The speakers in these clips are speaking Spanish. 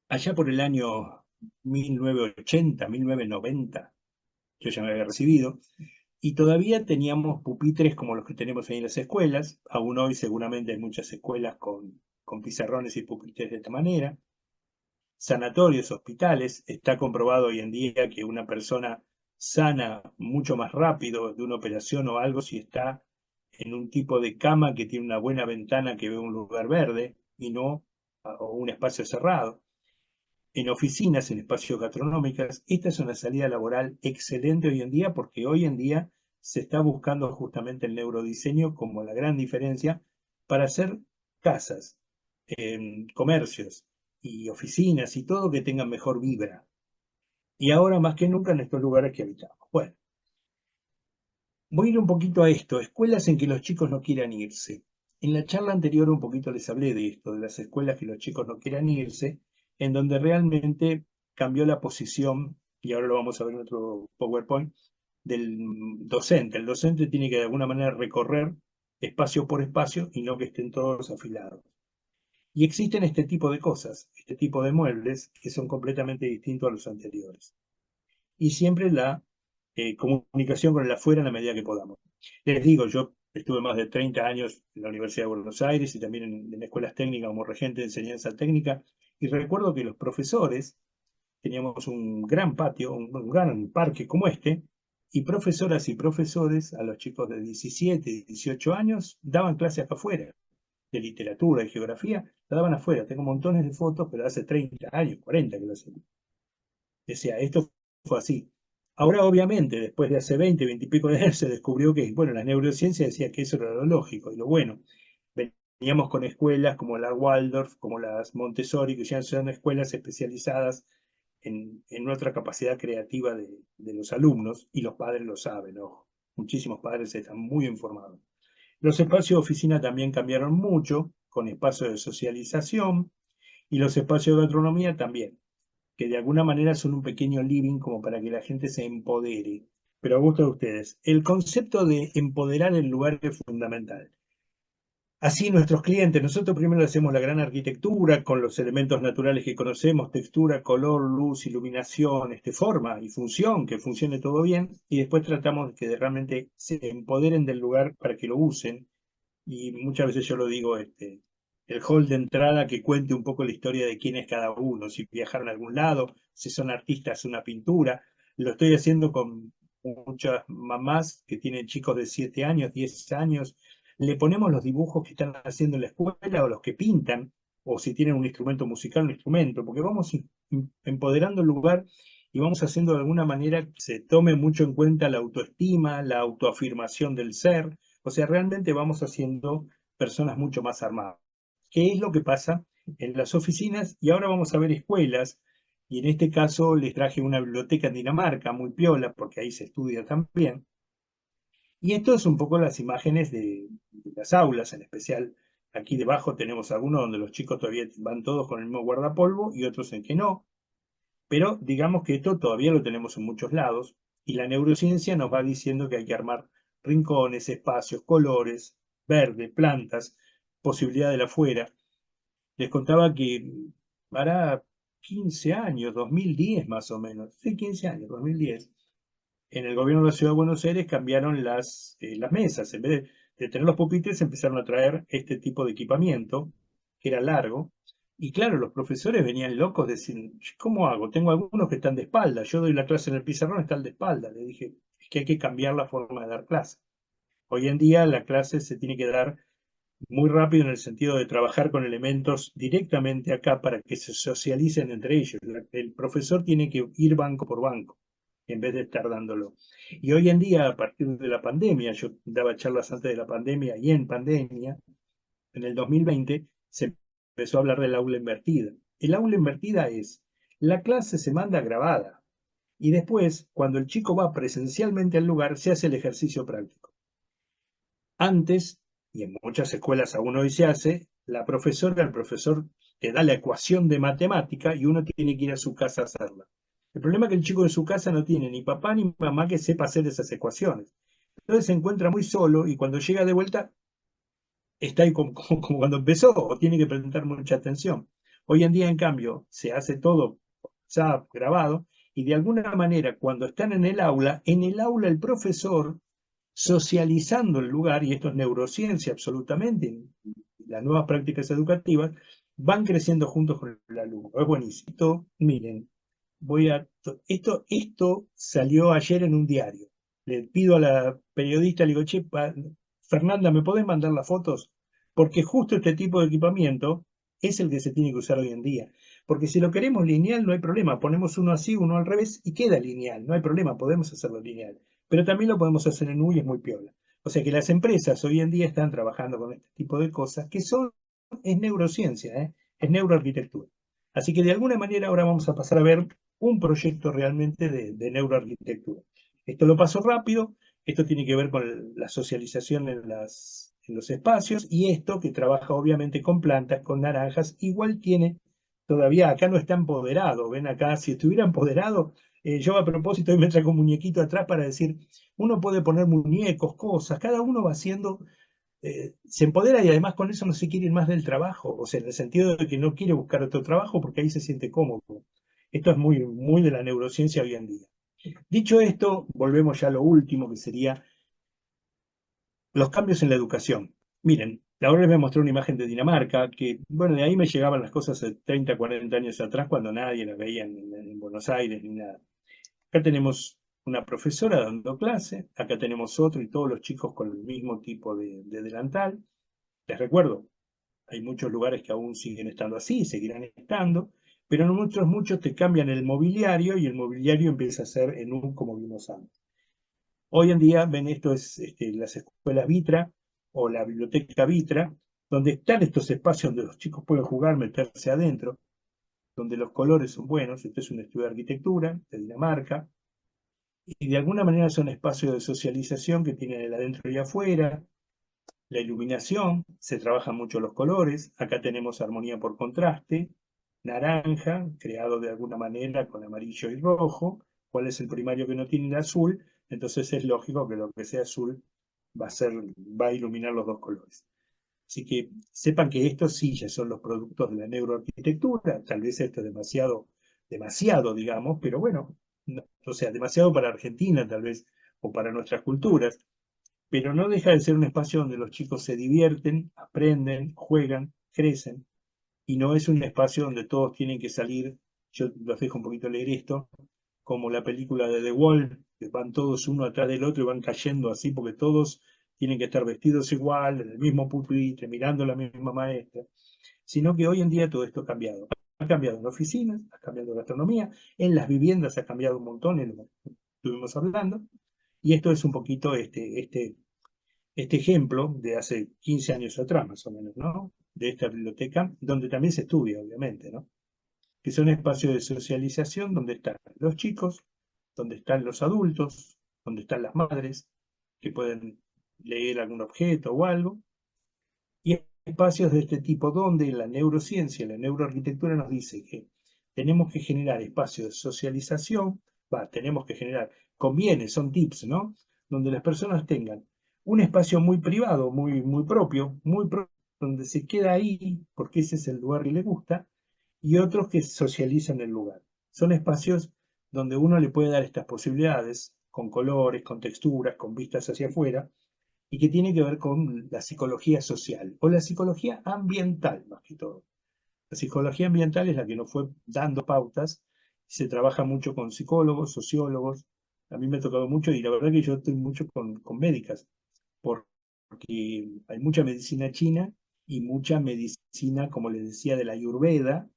Allá por el año 1980, 1990, yo ya me había recibido, y todavía teníamos pupitres como los que tenemos ahí en las escuelas. Aún hoy seguramente hay muchas escuelas con pizarrones y pupitres de esta manera. Sanatorios, hospitales. Está comprobado hoy en día que una persona sana mucho más rápido de una operación o algo si está en un tipo de cama que tiene una buena ventana que ve un lugar verde y no o un espacio cerrado. En oficinas, en espacios gastronómicos, esta es una salida laboral excelente hoy en día porque hoy en día se está buscando justamente el neurodiseño como la gran diferencia para hacer casas, comercios y oficinas y todo que tengan mejor vibra. Y ahora más que nunca en estos lugares que habitamos. Bueno, voy a ir un poquito a esto, escuelas en que los chicos no quieran irse. En la charla anterior un poquito les hablé de esto, de las escuelas que los chicos no quieran irse, en donde realmente cambió la posición, y ahora lo vamos a ver en otro PowerPoint, del docente. El docente tiene que de alguna manera recorrer espacio por espacio y no que estén todos afilados. Y existen este tipo de cosas, este tipo de muebles que son completamente distintos a los anteriores. Y siempre la comunicación con el afuera en la medida que podamos. Les digo, yo estuve más de 30 años en la Universidad de Buenos Aires y también en escuelas técnicas como regente de enseñanza técnica, y recuerdo que los profesores teníamos un gran patio, un gran parque como este, y profesoras y profesores a los chicos de 17, 18 años daban clases acá afuera, de literatura y geografía, la daban afuera. Tengo montones de fotos, pero hace 30 años, 40 que lo hacen. Decía, esto fue así. Ahora, obviamente, después de hace 20, 20 y pico de años, se descubrió que, bueno, la neurociencia decía que eso era lo lógico y lo bueno. Veníamos con escuelas como la Waldorf, como las Montessori, que ya son escuelas especializadas en nuestra capacidad creativa de los alumnos, y los padres lo saben, ojo. Muchísimos padres están muy informados. Los espacios de oficina también cambiaron mucho, con espacios de socialización, y los espacios de gastronomía también, que de alguna manera son un pequeño living como para que la gente se empodere. Pero a gusto de ustedes, el concepto de empoderar el lugar es fundamental. Así nuestros clientes, nosotros primero hacemos la gran arquitectura con los elementos naturales que conocemos, textura, color, luz, iluminación, forma y función, que funcione todo bien, y después tratamos de que realmente se empoderen del lugar para que lo usen. Y muchas veces yo lo digo, el hall de entrada que cuente un poco la historia de quién es cada uno, si viajaron a algún lado, si son artistas, una pintura. Lo estoy haciendo con muchas mamás que tienen chicos de 7 años, 10 años. Le ponemos los dibujos que están haciendo en la escuela o los que pintan, o si tienen un instrumento musical, un instrumento, porque vamos empoderando el lugar y vamos haciendo de alguna manera que se tome mucho en cuenta la autoestima, la autoafirmación del ser. O sea, realmente vamos haciendo personas mucho más armadas. ¿Qué es lo que pasa en las oficinas? Y ahora vamos a ver escuelas, y en este caso les traje una biblioteca en Dinamarca, muy piola, porque ahí se estudia también. Y esto es un poco las imágenes de las aulas, en especial aquí debajo tenemos algunos donde los chicos todavía van todos con el mismo guardapolvo y otros en que no. Pero digamos que esto todavía lo tenemos en muchos lados, y la neurociencia nos va diciendo que hay que armar rincones, espacios, colores, verde, plantas, posibilidad de la afuera. Les contaba que hará 15 años, 2010 más o menos, sí, 15 años, 2010, en el gobierno de la Ciudad de Buenos Aires cambiaron las mesas. En vez de tener los pupitres, empezaron a traer este tipo de equipamiento, que era largo. Y claro, los profesores venían locos, decían, ¿cómo hago? Tengo algunos que están de espalda. Yo doy la clase en el pizarrón, están de espalda. Le dije, es que hay que cambiar la forma de dar clase. Hoy en día la clase se tiene que dar muy rápido en el sentido de trabajar con elementos directamente acá para que se socialicen entre ellos. El profesor tiene que ir banco por banco en vez de estar dándolo. Y hoy en día, a partir de la pandemia, yo daba charlas antes de la pandemia y en pandemia, en el 2020 se empezó a hablar del aula invertida. El aula invertida es, la clase se manda grabada y después, cuando el chico va presencialmente al lugar, se hace el ejercicio práctico. Antes, y en muchas escuelas aún hoy se hace, la profesora, el profesor te da la ecuación de matemática y uno tiene que ir a su casa a hacerla. El problema es que el chico de su casa no tiene ni papá ni mamá que sepa hacer esas ecuaciones. Entonces se encuentra muy solo y cuando llega de vuelta está ahí como cuando empezó o tiene que prestar mucha atención. Hoy en día, en cambio, se hace todo ya grabado, y de alguna manera, cuando están en el aula el profesor, socializando el lugar, y esto es neurociencia absolutamente, las nuevas prácticas educativas, van creciendo juntos con el alumno. Es buenísimo. Miren, esto salió ayer en un diario. Le pido a la periodista, le digo, che, Fernanda, ¿me podés mandar las fotos? Porque justo este tipo de equipamiento es el que se tiene que usar hoy en día. Porque si lo queremos lineal, no hay problema. Ponemos uno así, uno al revés y queda lineal. No hay problema, podemos hacerlo lineal. Pero también lo podemos hacer en U y es muy piola. O sea que las empresas hoy en día están trabajando con este tipo de cosas que es neurociencia, es neuroarquitectura. Así que de alguna manera ahora vamos a pasar a ver un proyecto realmente de neuroarquitectura. Esto lo paso rápido, esto tiene que ver con la socialización en los espacios, y esto que trabaja obviamente con plantas, con naranjas, igual tiene, todavía acá no está empoderado, ven acá, si estuviera empoderado, yo a propósito hoy me traigo un muñequito atrás para decir, uno puede poner muñecos, cosas, cada uno va haciendo, se empodera, y además con eso no se quiere ir más del trabajo, o sea, en el sentido de que no quiere buscar otro trabajo porque ahí se siente cómodo. Esto es muy, muy de la neurociencia hoy en día. Dicho esto, volvemos ya a lo último, que sería los cambios en la educación. Miren, ahora les voy a mostrar una imagen de Dinamarca, que, bueno, de ahí me llegaban las cosas de 30, 40 años atrás, cuando nadie las veía en Buenos Aires ni nada. Acá tenemos una profesora dando clase, acá tenemos otro, y todos los chicos con el mismo tipo de delantal. Les recuerdo, hay muchos lugares que aún siguen estando así, seguirán estando, pero en muchos te cambian el mobiliario, y el mobiliario empieza a ser en un como vimos antes. Hoy en día, ven, esto es las escuelas Vitra o la biblioteca Vitra, donde están estos espacios donde los chicos pueden jugar, meterse adentro, donde los colores son buenos. Este es un estudio de arquitectura de Dinamarca, y de alguna manera son espacios de socialización que tienen el adentro y afuera. La iluminación, se trabajan mucho los colores. Acá tenemos armonía por contraste, naranja, creado de alguna manera con amarillo y rojo. ¿Cuál es el primario que no tiene el azul? Entonces es lógico que lo que sea azul va a iluminar los dos colores. Así que sepan que estos sí ya son los productos de la neuroarquitectura. Tal vez esto es demasiado, digamos, pero bueno, o sea, demasiado para Argentina tal vez, o para nuestras culturas, pero no deja de ser un espacio donde los chicos se divierten, aprenden, juegan, crecen, y no es un espacio donde todos tienen que salir. Yo los dejo un poquito leer esto, como la película de The Wall, que van todos uno atrás del otro y van cayendo así, porque todos tienen que estar vestidos igual, en el mismo pupitre, mirando a la misma maestra, sino que hoy en día todo esto ha cambiado. Ha cambiado en oficinas, ha cambiado en gastronomía, en las viviendas ha cambiado un montón, en lo que estuvimos hablando, y esto es un poquito este ejemplo de hace 15 años atrás, más o menos, ¿no? De esta biblioteca, donde también se estudia, obviamente, ¿no? Que son espacios de socialización donde están los chicos, donde están los adultos, donde están las madres, que pueden leer algún objeto o algo, y espacios de este tipo donde la neurociencia, la neuroarquitectura nos dice que tenemos que generar espacios de socialización, tenemos que generar, conviene, son tips, ¿no? Donde las personas tengan un espacio muy privado, muy propio, donde se queda ahí porque ese es el lugar que le gusta, y otros que socializan el lugar. Son espacios donde uno le puede dar estas posibilidades, con colores, con texturas, con vistas hacia afuera, y que tiene que ver con la psicología social, o la psicología ambiental más que todo. La psicología ambiental es la que nos fue dando pautas, y se trabaja mucho con psicólogos, sociólogos. A mí me ha tocado mucho, y la verdad que yo estoy mucho con médicas, porque hay mucha medicina china y mucha medicina, como les decía, de la Ayurveda,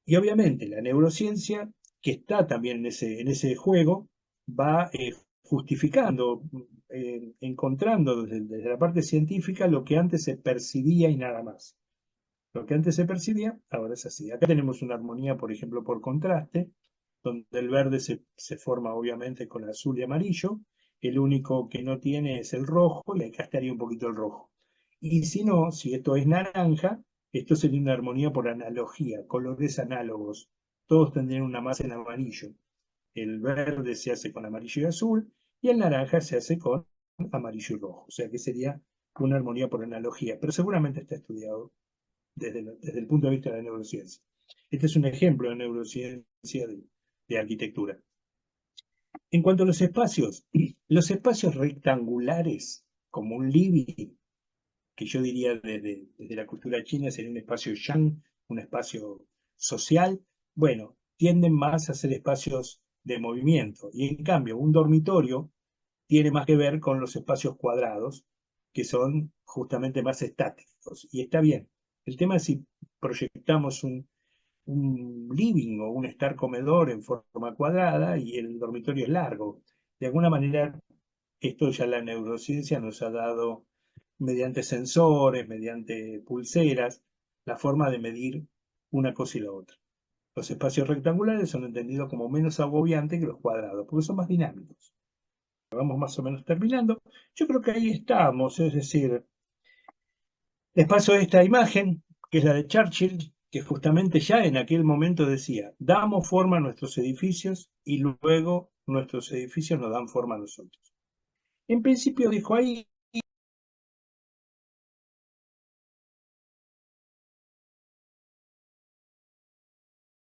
y obviamente la neurociencia, que está también en ese juego, va justificando, encontrando desde la parte científica lo que antes se percibía y nada más. Lo que antes se percibía, ahora es así. Acá tenemos una armonía, por ejemplo, por contraste, donde el verde se forma obviamente con azul y amarillo. El único que no tiene es el rojo, y acá estaría un poquito el rojo. Y si no, si esto es naranja, esto sería una armonía por analogía, colores análogos. Todos tendrían una masa en amarillo. El verde se hace con amarillo y azul, y el naranja se hace con amarillo y rojo. O sea que sería una armonía por analogía, pero seguramente está estudiado desde el punto de vista de la neurociencia. Este es un ejemplo de neurociencia de arquitectura. En cuanto a los espacios rectangulares, como un living, que yo diría desde la cultura china sería un espacio yang, un espacio social, bueno, tienden más a ser espacios de movimiento. Y en cambio, un dormitorio tiene más que ver con los espacios cuadrados, que son justamente más estáticos. Y está bien. El tema es si proyectamos un living o un estar comedor en forma cuadrada y el dormitorio es largo. De alguna manera, esto ya la neurociencia nos ha dado mediante sensores, mediante pulseras, la forma de medir una cosa y la otra. Los espacios rectangulares son entendidos como menos agobiantes que los cuadrados, porque son más dinámicos. Vamos más o menos terminando. Yo creo que ahí estamos, es decir, les paso esta imagen, que es la de Churchill, que justamente ya en aquel momento decía, damos forma a nuestros edificios y luego nuestros edificios nos dan forma a nosotros. En principio dijo ahí,